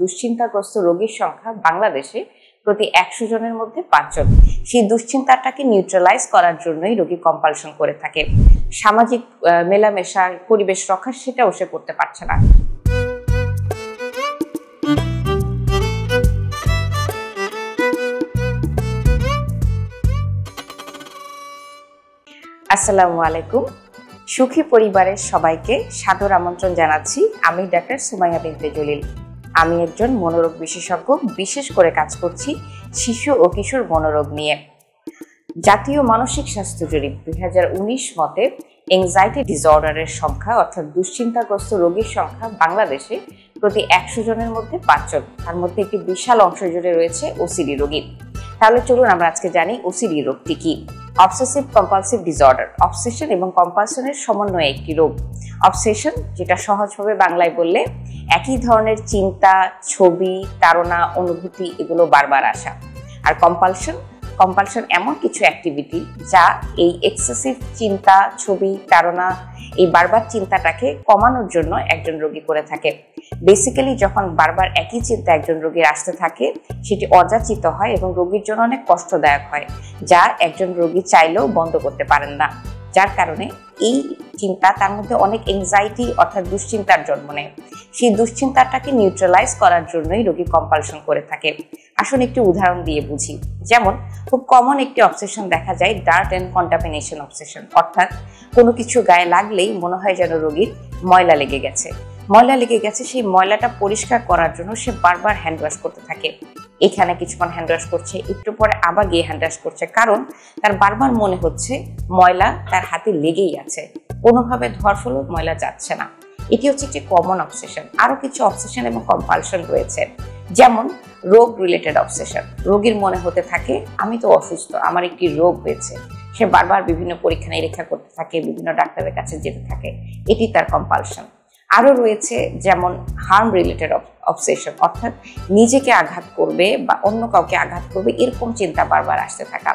দুশ্চিন্তাগ্রস্ত রোগীর সংখ্যা বাংলাদেশে প্রতি 100 জনের মধ্যে 5 জন। সেই দুশ্চিন্তাটাকে নিউট্রালাইজ করার জন্যই রোগী কম্পালশন করে থাকে। সামাজিক মেলামেশার পরিবেশ রক্ষা সেটাও সে করতে পারছে না। আসসালামু আলাইকুম। সুখী পরিবারের সবাইকে সাদর আমন্ত্রণ জানাচ্ছি। আমি ডাক্তার সুমাইয়া বিনতে জলিল। আমি একজন মনোরোগ বিশেষজ্ঞ, বিশেষ করে কাজ করছি শিশু ও কিশোর মনোরোগ নিয়ে। জাতীয় মানসিক স্বাস্থ্য জরিপ 2019 মতে এংজাইটি ডিসঅর্ডারের সংখ্যা অর্থাৎ দুশ্চিন্তাগ্রস্ত রোগীর সংখ্যা বাংলাদেশে প্রতি 100 জনের মধ্যে 5 জন। তার মধ্যে একটি বিশাল অংশ জুড়ে রয়েছে ওসিডি রোগী। তাহলে চলুন আমরা আজকে জানি ওসিডি রোগটি কি। অবসেসিভ কম্পালসিভ ডিসঅর্ডার, অবসেশন এবং কম্পালশনের সমন্বয়ে একটি রোগ। অবসেশন, যেটা সহজভাবে বাংলায় বললে একই ধরনের চিন্তা, ছবি, তাড়না, অনুভূতি এগুলো বারবার আসা। আর কম্পালশন এমন কিছু অ্যাক্টিভিটি যা এই এক্সেসিভ চিন্তা, ছবি, তাড়না, এই বারবার চিন্তাটাকে কমানোর জন্য একজন রোগী করে থাকে। বেসিক্যালি যখন বারবার একই চিন্তা একজন রোগীর আসতে থাকে, সেটি অযাচিত হয় এবং রোগীর জন্য অনেক কষ্টদায়ক হয়, যা একজন রোগী চাইলেও বন্ধ করতে পারেন না। যার কারণে এই চিন্তা তার মধ্যে অনেক এংজাইটি অর্থাৎ দুশ্চিন্তার জন্ম নেয়। সেই দুশ্চিন্তাটাকে নিউট্রালাইজ করার জন্যই রোগী কম্পালশন করে থাকে। আসুন একটি উদাহরণ দিয়ে বুঝি। যেমন খুব কমন একটি অবসেশন দেখা যায় ডার্ট অ্যান্ড কন্টামিনেশন অবসেশন, অর্থাৎ কোনো কিছু গায়ে লাগলেই মনে হয় যেন রোগীর ময়লা লেগে গেছে। সেই ময়লাটা পরিষ্কার করার জন্য সে বারবার হ্যান্ড ওয়াশ করতে থাকে। এখানে কিছুক্ষণ হ্যান্ড ওয়াশ করছে, একটু পরে আবার গিয়ে হ্যান্ড ওয়াশ করছে, কারণ তার বারবার মনে হচ্ছে ময়লা তার হাতে লেগেই আছে, কোনোভাবে ধোয়ার ফলেও ময়লা যাচ্ছে না। এটি হচ্ছে একটি কমন অবসেশন। আরো কিছু অবসেশন এবং কম্পালশন রয়েছে, যেমন রোগ রিলেটেড অবসেশন। রোগীর মনে হতে থাকে আমি তো অসুস্থ, আমার একটি রোগ হয়েছে। সে বারবার বিভিন্ন পরীক্ষা নিরীক্ষা করতে থাকে, বিভিন্ন ডাক্তারের কাছে যেতে থাকে, এটি তার কম্পালশন। আরো রয়েছে যেমন হার্ম রিলেটেড অবসেশন, অর্থাৎ নিজেকে আঘাত করবে বা অন্য কাউকে আঘাত করবে এরকম চিন্তা বারবার আসতে থাকা।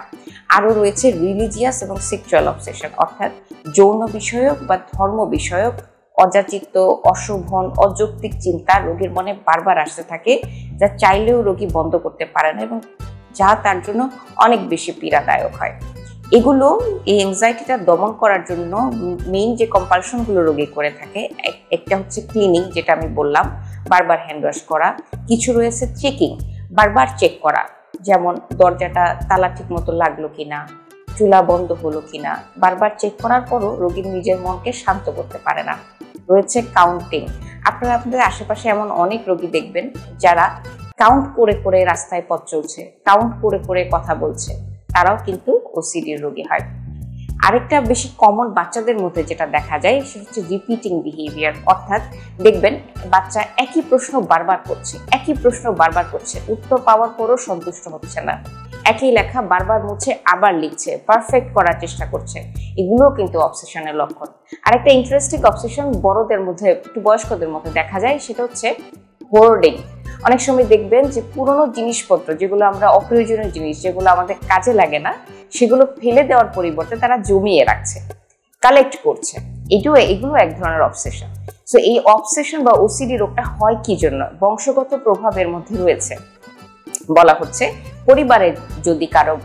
আরো রয়েছে রিলিজিয়াস এবং সেক্সুয়াল অবসেশন, অর্থাৎ যৌন বিষয়ক বা ধর্ম বিষয়ক অযাচিত, অশোভন, অযৌক্তিক চিন্তা রোগীর মনে বারবার আসতে থাকে, যা চাইলেও রোগী বন্ধ করতে পারে না এবং যা তার জন্য অনেক বেশি পীড়াদায়ক হয়। এগুলো এই এংজাইটিটা দমন করার জন্য মেইন যে কম্পালশনগুলো রোগী করে থাকে, একটা হচ্ছে ক্লিনিং, যেটা আমি বললাম, বারবার হ্যান্ড ওয়াশ করা। কিছু রয়েছে চেকিং, বারবার চেক করা, যেমন দরজাটা তালা ঠিক মতো লাগলো কিনা, চুলা বন্ধ হলো কিনা, বারবার চেক করার পরও রোগীর নিজের মনকে শান্ত করতে পারে না। রয়েছে কাউন্টিং। আপনারা আপনাদের আশেপাশে এমন অনেক রোগী দেখবেন যারা কাউন্ট করে করে রাস্তায় পথ চলছে, কাউন্ট করে করে কথা বলছে, তারাও কিন্তু ওসিডির রোগী হয়। আরেকটা বেশি কমন বাচ্চাদের মধ্যে যেটা দেখা যায় সেটা হচ্ছে রিপিটিং বিহেভিয়ার, অর্থাৎ দেখবেন বাচ্চা একই প্রশ্ন বারবার করছে, উত্তর পাওয়ার পরও সন্তুষ্ট হচ্ছে না, একই লেখা বারবার মুছে আবার লিখছে, পারফেক্ট করার চেষ্টা করছে। এগুলোও কিন্তু অবসেশনের লক্ষণ। আরেকটা ইন্টারেস্টিং অবসেশন বড়দের মধ্যে, একটু বয়স্কদের মধ্যে দেখা যায়, সেটা হচ্ছে হোর্ডিং। অনেক সময় দেখবেন যে পুরনো জিনিসপত্র, যেগুলো আমরা অপ্রয়োজনীয় জিনিস, যেগুলো আমাদের কাজে লাগে না, সেগুলো ফেলে দেওয়ার পরিবর্তে তারা জমিয়ে রাখছে, কালেক্ট করছে। এগুলো এক ধরনের অবসেশন। সো এই অবসেশন বা ওসিডি রোগটা হয় কি জন্য? বংশগত প্রভাবের মধ্যে রয়েছে। বলা হচ্ছে পরিবারে যদি কারো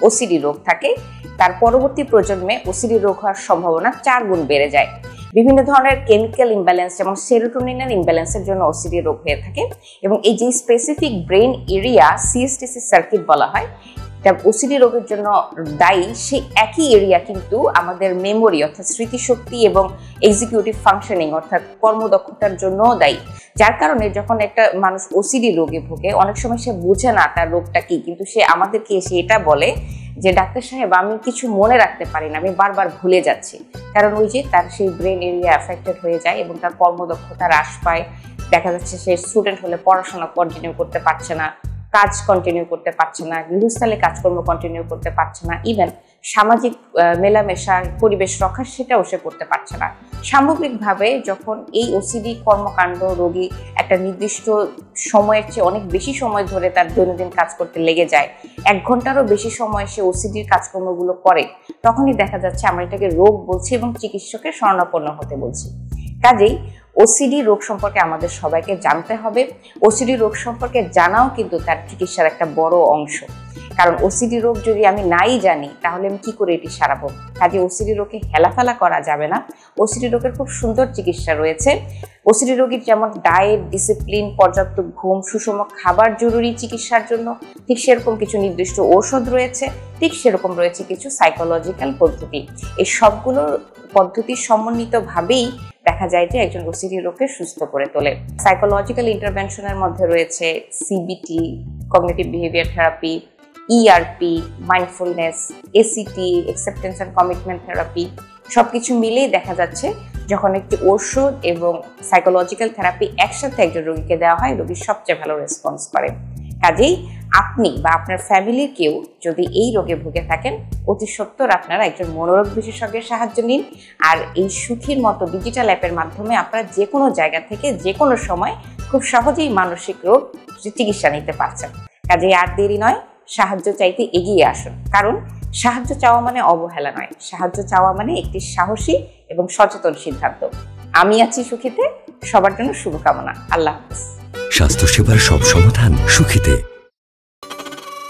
ওসিডি রোগ থাকে, তার পরবর্তী প্রজন্মে ওসিডি রোগ হওয়ার সম্ভাবনা 4 গুণ বেড়ে যায়। বিভিন্ন ধরনের কেমিক্যাল ইমব্যালেন্স, যেমন সেরোটোনিনের ইমব্যালেন্সের জন্য ওসিডি রোগ হয়ে থাকে। এবং এই যে specific brain area CSTC circuit বলা হয়, এটা ওসিডি রোগের জন্য দায়ী। সেই একই এরিয়া কিন্তু আমাদের মেমোরি অর্থাৎ স্মৃতিশক্তি এবং এক্সিকিউটিভ ফাংশনিং অর্থাৎ কর্মদক্ষতার জন্য দায়ী। যার কারণে যখন একটা মানুষ ওসিডি রোগে ভোগে, অনেক সময় সে বুঝে না তার রোগটা কি, কিন্তু সে আমাদেরকে এসে এটা বলে যে ডাক্তার সাহেব আমি কিছু মনে রাখতে পারি না, আমি বারবার ভুলে যাচ্ছি। কারণ ওই যে তার সেই ব্রেন এরিয়া অ্যাফেক্টেড হয়ে যায় এবং তার কর্মদক্ষতা হ্রাস পায়। দেখা যাচ্ছে সে স্টুডেন্ট হলে পড়াশোনা কন্টিনিউ করতে পারছে না, কাজ কন্টিনিউ করতে পারছে না, গৃহস্থালে কাজকর্ম কন্টিনিউ করতে পারছে না, ইভেন সামাজিক মেলামেশার পরিবেশ রক্ষা সেটাও সে করতে পারছে না। সামগ্রিকভাবে যখন এই ওসিডি কর্মকাণ্ড রোগী একটা নির্দিষ্ট সময়ের চেয়ে অনেক বেশি সময় ধরে তার দৈনন্দিন কাজ করতে লেগে যায়, 1 ঘন্টারও বেশি সময় সে ওসিডির কাজকর্মগুলো করে, তখনই দেখা যাচ্ছে আমরা এটাকে রোগ বলছি এবং চিকিৎসকের শরণাপন্ন হতে বলছি। কাজেই ওসিডি রোগ সম্পর্কে আমাদের সবাইকে জানতে হবে। ওসিডি রোগ সম্পর্কে জানাও কিন্তু তার চিকিৎসার একটা বড় অংশ, কারণ ওসিডি রোগ যদি আমি নাই জানি তাহলে আমি কি করে এটি সারাবো। কাজে ওসিডি রোগকে হেলাফেলা করা যাবে না। ওসিডি রোগের খুব সুন্দর চিকিৎসা রয়েছে। ওসিডি রোগীর যেমন ডায়েট, ডিসিপ্লিন, পর্যাপ্ত ঘুম, সুষম খাবার জরুরি চিকিৎসার জন্য, ঠিক সেরকম কিছু নির্দিষ্ট ঔষধ রয়েছে, ঠিক সেরকম রয়েছে কিছু সাইকোলজিক্যাল পদ্ধতি। এই সবগুলো পদ্ধতি সমন্বিতভাবেই দেখা যায় যে একজন ওসিডি রোগকে সুস্থ করে তোলে। সাইকোলজিক্যাল ইন্টারভেনশনের মধ্যে রয়েছে CBT, cognitive behaviour therapy, ERP, mindfulness, ACT, acceptance and commitment therapy. সবকিছু মিলেই দেখা যাচ্ছে যখন একটি ওষুধ এবং সাইকোলজিক্যাল থেরাপি একসাথে একজন রোগীকে দেওয়া হয়, রোগীর সবচেয়ে ভালো রেসপন্স করে। কাজেই আপনি বা আপনার ফ্যামিলির কেউ যদি এই রোগে ভুগে থাকেন, অতি সত্বর আপনারা একজন মনোরোগ বিশেষজ্ঞের সাহায্য নিন। আর এই সুখীর মতো ডিজিটাল অ্যাপের মাধ্যমে আপনারা যে কোনো জায়গা থেকে যে কোনো সময় খুব সহজেই মানসিক রোগ চিকিৎসা নিতে পারছেন। কাজেই আর দেরি নয়, সাহায্য চাইতে এগিয়ে আসুন। কারণ সাহায্য চাওয়া মানে অবহেলা নয়, সাহায্য চাওয়া মানে একটি সাহসী এবং সচেতন সিদ্ধান্ত। আমি আছি সুখীতে, সবার জন্য শুভকামনা। আল্লাহ হাফেজ। স্বাস্থ্যসেবার সব সমাধান সুখীতে।